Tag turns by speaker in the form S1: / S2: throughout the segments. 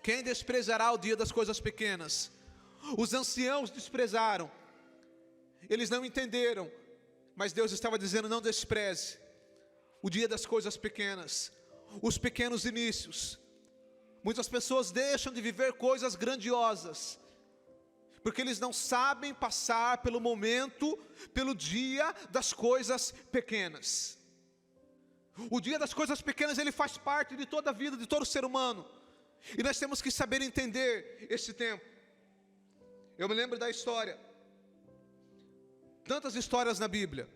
S1: Quem desprezará o dia das coisas pequenas? Os anciãos desprezaram. Eles não entenderam. Mas Deus estava dizendo: não despreze o dia das coisas pequenas, os pequenos inícios. Muitas pessoas deixam de viver coisas grandiosas, porque eles não sabem passar pelo momento, pelo dia das coisas pequenas. O dia das coisas pequenas, ele faz parte de toda a vida, de todo ser humano. E nós temos que saber entender esse tempo. Eu me lembro da história, tantas histórias na Bíblia,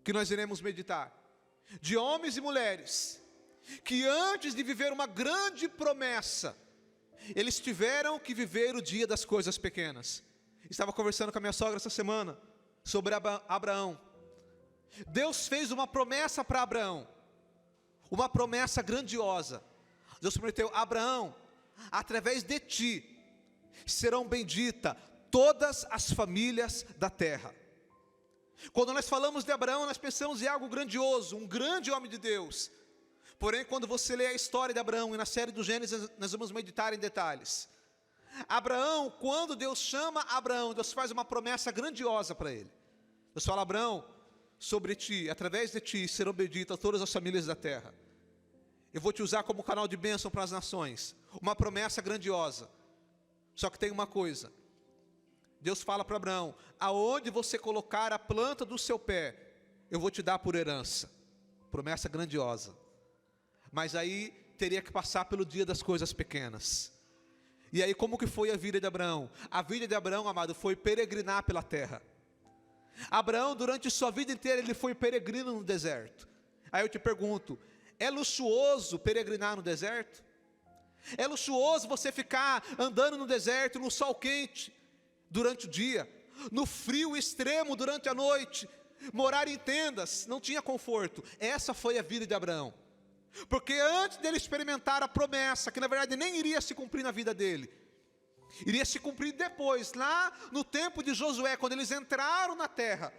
S1: que nós iremos meditar, de homens e mulheres, que antes de viver uma grande promessa, eles tiveram que viver o dia das coisas pequenas. Estava conversando com a minha sogra essa semana, sobre Abraão. Deus fez uma promessa para Abraão, uma promessa grandiosa. Deus prometeu: Abraão, através de ti, serão benditas todas as famílias da terra. Quando nós falamos de Abraão, nós pensamos em algo grandioso, um grande homem de Deus. Porém, quando você lê a história de Abraão, e na série do Gênesis nós vamos meditar em detalhes. Abraão, quando Deus chama Abraão, Deus faz uma promessa grandiosa para ele. Deus fala: Abraão, sobre ti, através de ti, serão benditas todas as famílias da terra. Eu vou te usar como canal de bênção para as nações. Uma promessa grandiosa. Só que tem uma coisa. Deus fala para Abraão: aonde você colocar a planta do seu pé, eu vou te dar por herança. Promessa grandiosa. Mas aí teria que passar pelo dia das coisas pequenas. E aí como que foi a vida de Abraão? A vida de Abraão, amado, foi peregrinar pela terra. Abraão, durante sua vida inteira, ele foi peregrino no deserto. Aí eu te pergunto: é luxuoso peregrinar no deserto? É luxuoso você ficar andando no deserto, no sol quente, durante o dia, no frio extremo durante a noite, morar em tendas? Não tinha conforto. Essa foi a vida de Abraão. Porque antes dele experimentar a promessa, que na verdade nem iria se cumprir na vida dele, iria se cumprir depois, lá no tempo de Josué, quando eles entraram na terra.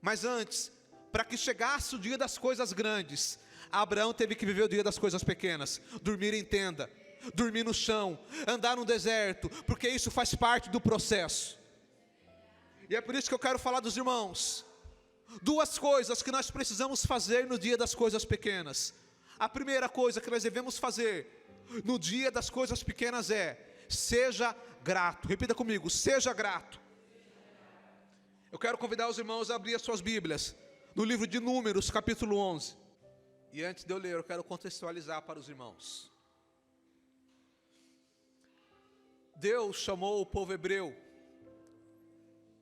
S1: Mas antes, para que chegasse o dia das coisas grandes, Abraão teve que viver o dia das coisas pequenas. Dormir em tenda, dormir no chão, andar no deserto, porque isso faz parte do processo. E é por isso que eu quero falar dos irmãos. Duas coisas que nós precisamos fazer no dia das coisas pequenas. A primeira coisa que nós devemos fazer no dia das coisas pequenas é: seja grato. Repita comigo: seja grato. Eu quero convidar os irmãos a abrir as suas Bíblias no livro de Números, capítulo 11. E antes de eu ler, eu quero contextualizar para os irmãos. Deus chamou o povo hebreu,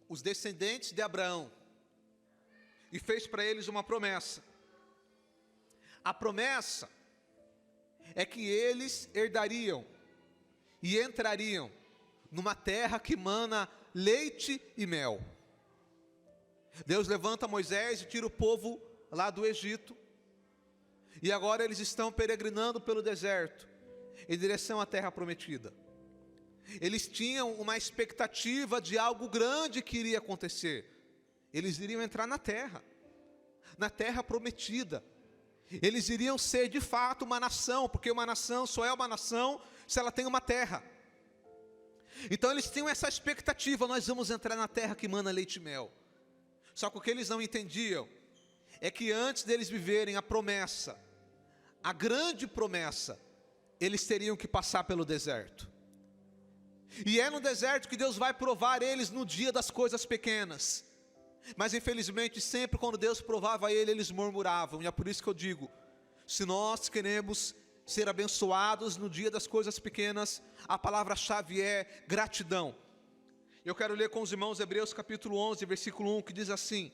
S1: os descendentes de Abraão, e fez para eles uma promessa. A promessa é que eles herdariam e entrariam numa terra que mana leite e mel. Deus levanta Moisés e tira o povo lá do Egito, e agora eles estão peregrinando pelo deserto, em direção à terra prometida. Eles tinham uma expectativa de algo grande que iria acontecer. Eles iriam entrar na terra prometida. Eles iriam ser de fato uma nação, porque uma nação só é uma nação se ela tem uma terra. Então eles tinham essa expectativa: nós vamos entrar na terra que mana leite e mel. Só que o que eles não entendiam é que antes deles viverem a promessa, a grande promessa, eles teriam que passar pelo deserto. E é no deserto que Deus vai provar eles no dia das coisas pequenas. Mas infelizmente sempre quando Deus provava ele, eles murmuravam. E é por isso que eu digo: se nós queremos ser abençoados no dia das coisas pequenas, a palavra-chave é gratidão. Eu quero ler com os irmãos Hebreus capítulo 11, versículo 1, que diz assim: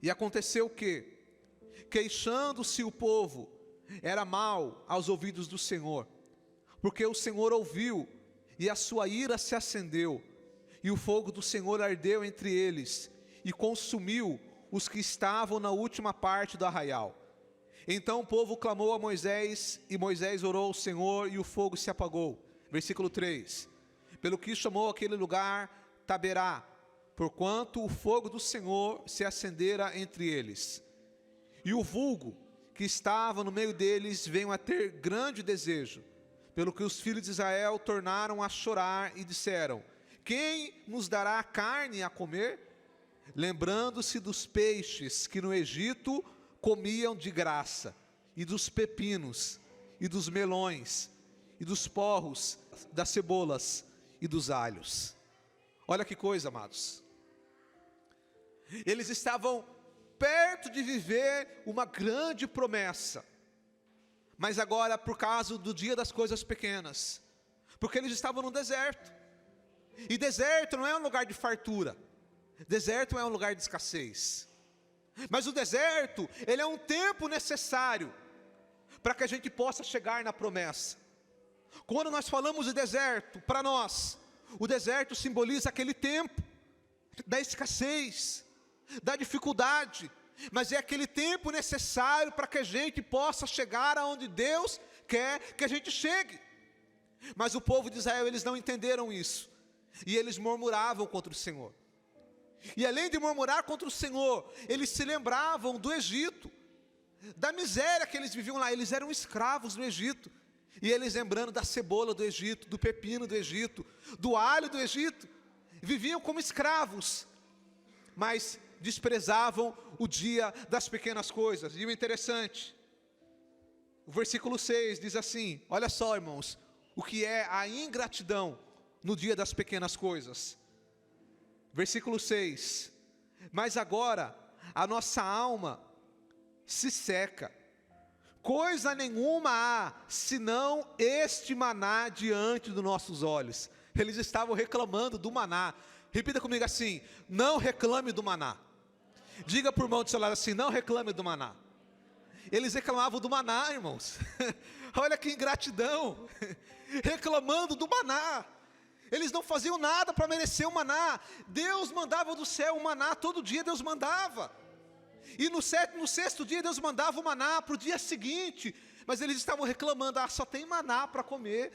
S1: e aconteceu que, queixando-se o povo, era mal aos ouvidos do Senhor, porque o Senhor ouviu, e a sua ira se acendeu, e o fogo do Senhor ardeu entre eles, e consumiu os que estavam na última parte do arraial. Então o povo clamou a Moisés, e Moisés orou ao Senhor, e o fogo se apagou. Versículo 3. Pelo que chamou aquele lugar Taberá, porquanto o fogo do Senhor se acendera entre eles. E o vulgo que estava no meio deles veio a ter grande desejo pelo que os filhos de Israel tornaram a chorar e disseram: quem nos dará carne a comer? Lembrando-se dos peixes que no Egito comiam de graça, e dos pepinos, e dos melões, e dos porros, das cebolas e dos alhos. Olha que coisa, amados. Eles estavam perto de viver uma grande promessa, mas agora por causa do dia das coisas pequenas, porque eles estavam no deserto, e deserto não é um lugar de fartura, deserto é um lugar de escassez, mas o deserto, ele é um tempo necessário, para que a gente possa chegar na promessa. Quando nós falamos de deserto, para nós, o deserto simboliza aquele tempo, da escassez, da dificuldade, mas é aquele tempo necessário para que a gente possa chegar aonde Deus quer que a gente chegue. Mas o povo de Israel, eles não entenderam isso, e eles murmuravam contra o Senhor, e além de murmurar contra o Senhor, eles se lembravam do Egito, da miséria que eles viviam lá. Eles eram escravos no Egito, e eles lembrando da cebola do Egito, do pepino do Egito, do alho do Egito, viviam como escravos, mas desprezavam o dia das pequenas coisas. E o interessante, o versículo 6 diz assim, olha só, irmãos, o que é a ingratidão no dia das pequenas coisas. Versículo 6, mas agora a nossa alma se seca, coisa nenhuma há, senão este maná diante dos nossos olhos. Eles estavam reclamando do maná. Repita comigo assim: não reclame do maná. Diga por mão do seu lado assim: não reclame do maná. Eles reclamavam do maná, irmãos. Olha que ingratidão, reclamando do maná. Eles não faziam nada para merecer o maná. Deus mandava do céu o maná, todo dia Deus mandava. E no sexto dia Deus mandava o maná para o dia seguinte. Mas eles estavam reclamando: só tem maná para comer,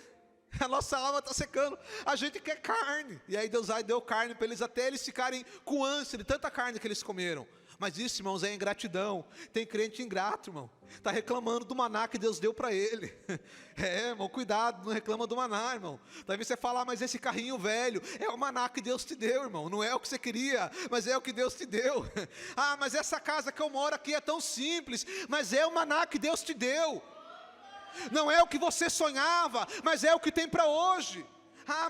S1: a nossa alma está secando, a gente quer carne. E aí Deus deu carne para eles, até eles ficarem com ânsia de tanta carne que eles comeram. Mas isso, irmãos, é ingratidão. Tem crente ingrato, irmão, está reclamando do maná que Deus deu para ele. Irmão, cuidado, não reclama do maná, irmão. Talvez você fale: mas esse carrinho velho é o maná que Deus te deu, irmão. Não é o que você queria, mas é o que Deus te deu. Mas essa casa que eu moro aqui é tão simples, mas é o maná que Deus te deu. Não é o que você sonhava, mas é o que tem para hoje.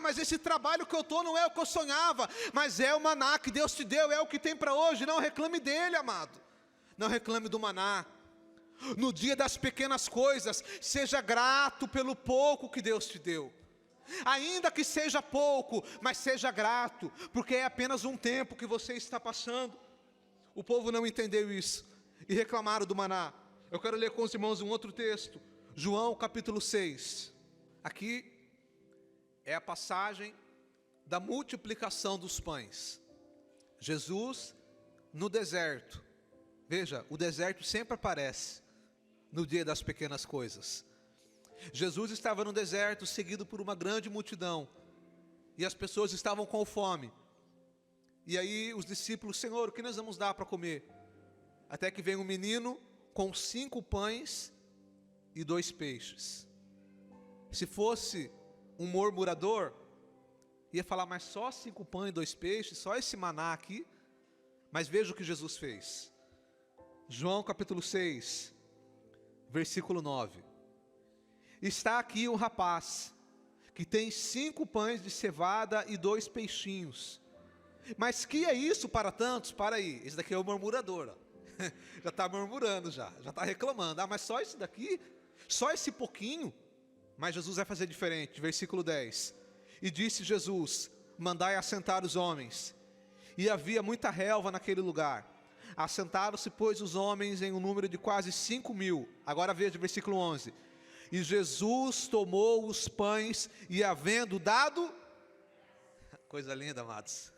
S1: Mas esse trabalho que eu estou não é o que eu sonhava, mas é o maná que Deus te deu, é o que tem para hoje. Não reclame dele, amado. Não reclame do maná. No dia das pequenas coisas, seja grato pelo pouco que Deus te deu. Ainda que seja pouco, mas seja grato, porque é apenas um tempo que você está passando. O povo não entendeu isso e reclamaram do maná. Eu quero ler com os irmãos um outro texto, João capítulo 6. Aqui é a passagem da multiplicação dos pães. Jesus no deserto. Veja, o deserto sempre aparece no dia das pequenas coisas. Jesus estava no deserto, seguido por uma grande multidão, e as pessoas estavam com fome. E aí os discípulos: Senhor, o que nós vamos dar para comer? Até que vem um menino com 5 pães e 2 peixes. Se fosse um murmurador, ia falar: mas só 5 pães e 2 peixes, só esse maná aqui? Mas veja o que Jesus fez. João capítulo 6, versículo 9. Está aqui um rapaz, que tem 5 pães de cevada e 2 peixinhos. Mas que é isso para tantos? Para aí, esse daqui é o murmurador, ó. Já está murmurando, já está reclamando. Mas só isso daqui? Só esse pouquinho? Mas Jesus vai fazer diferente, versículo 10. E disse Jesus: mandai assentar os homens. E havia muita relva naquele lugar. Assentaram-se, pois, os homens em um número de quase 5.000. Agora veja o versículo 11. E Jesus tomou os pães e, havendo dado... Coisa linda, amados.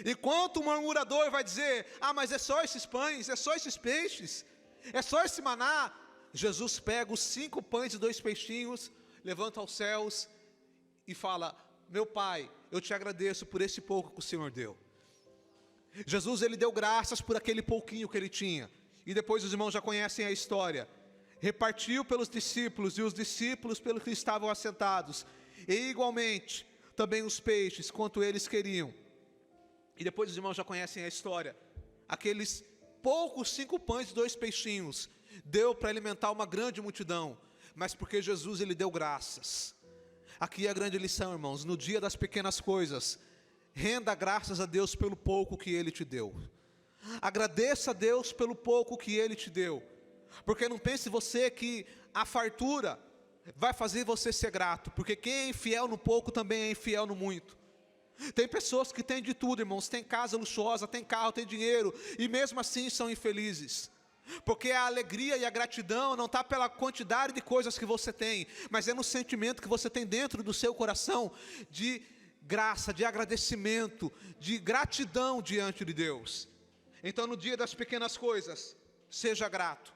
S1: Enquanto o murmurador vai dizer: mas é só esses pães, é só esses peixes, é só esse maná, Jesus pega os 5 pães e 2 peixinhos, levanta aos céus e fala: meu Pai, eu te agradeço por esse pouco que o Senhor deu. Jesus, ele deu graças por aquele pouquinho que ele tinha. E depois os irmãos já conhecem a história. repartiu pelos discípulos, e os discípulos pelos que estavam assentados, e igualmente também os peixes, quanto eles queriam. E depois os irmãos já conhecem a história. Aqueles poucos 5 pães e 2 peixinhos deu para alimentar uma grande multidão, mas porque Jesus ele deu graças. Aqui é a grande lição, irmãos: no dia das pequenas coisas, renda graças a Deus pelo pouco que Ele te deu. Agradeça a Deus pelo pouco que Ele te deu, porque não pense você que a fartura vai fazer você ser grato, porque quem é infiel no pouco também é infiel no muito. Tem pessoas que têm de tudo, irmãos, tem casa luxuosa, tem carro, tem dinheiro, e mesmo assim são infelizes, porque a alegria e a gratidão não está pela quantidade de coisas que você tem, mas é no sentimento que você tem dentro do seu coração, de graça, de agradecimento, de gratidão diante de Deus. Então no dia das pequenas coisas, seja grato.